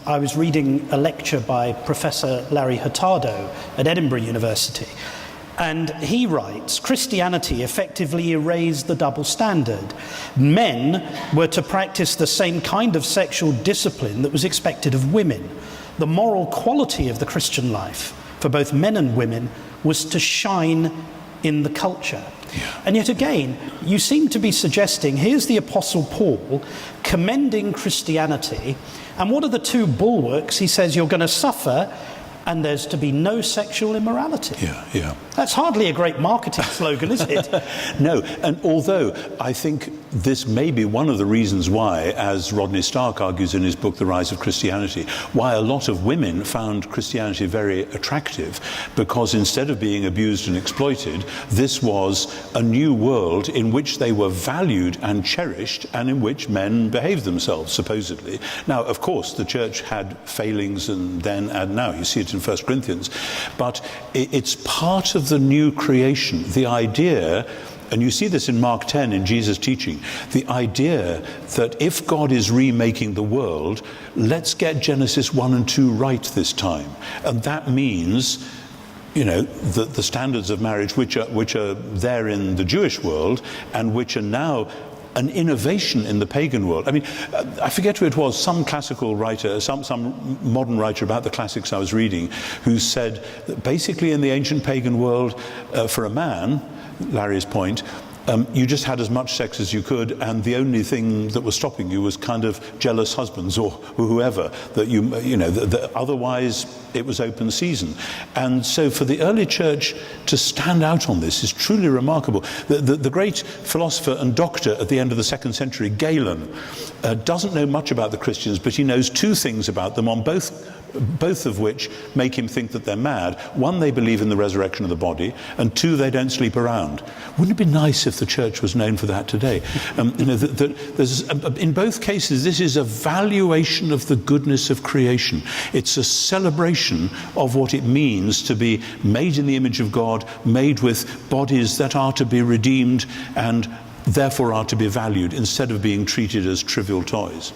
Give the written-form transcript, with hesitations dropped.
I was reading a lecture by Professor Larry Hurtado at Edinburgh University, and he writes, Christianity effectively erased the double standard. Men were to practice the same kind of sexual discipline that was expected of women. The moral quality of the Christian life for both men and women was to shine in the culture. Yeah. And yet again, you seem to be suggesting, here's the Apostle Paul commending Christianity, and what are the two bulwarks? He says you're going to suffer and there's to be no sexual immorality. Yeah. That's hardly a great marketing slogan, is it? No, and although I think this may be one of the reasons why, as Rodney Stark argues in his book, The Rise of Christianity, why a lot of women found Christianity very attractive, because instead of being abused and exploited, this was a new world in which they were valued and cherished, and in which men behaved themselves, supposedly. Now, of course, the church had failings and then and now. You see it in 1 Corinthians. But it's part of the new creation, the idea, and you see this in Mark 10 in Jesus' teaching, the idea that if God is remaking the world, let's get Genesis 1 and 2 right this time. And that means, you know, the standards of marriage which are there in the Jewish world and which are now an innovation in the pagan world. I mean, I forget who it was, some classical writer, some modern writer about the classics I was reading, who said that basically in the ancient pagan world, for a man, Larry's point, you just had as much sex as you could, and the only thing that was stopping you was kind of jealous husbands or whoever, that otherwise it was open season. And so for the early church to stand out on this is truly remarkable. The great philosopher and doctor at the end of the 2nd century, Galen, doesn't know much about the Christians, but he knows two things about them, on both of which make him think that they're mad. One, they believe in the resurrection of the body, and two, they don't sleep around. Wouldn't it be nice if the church was known for that today? In both cases, this is a valuation of the goodness of creation. It's a celebration of what it means to be made in the image of God, made with bodies that are to be redeemed and therefore are to be valued, instead of being treated as trivial toys.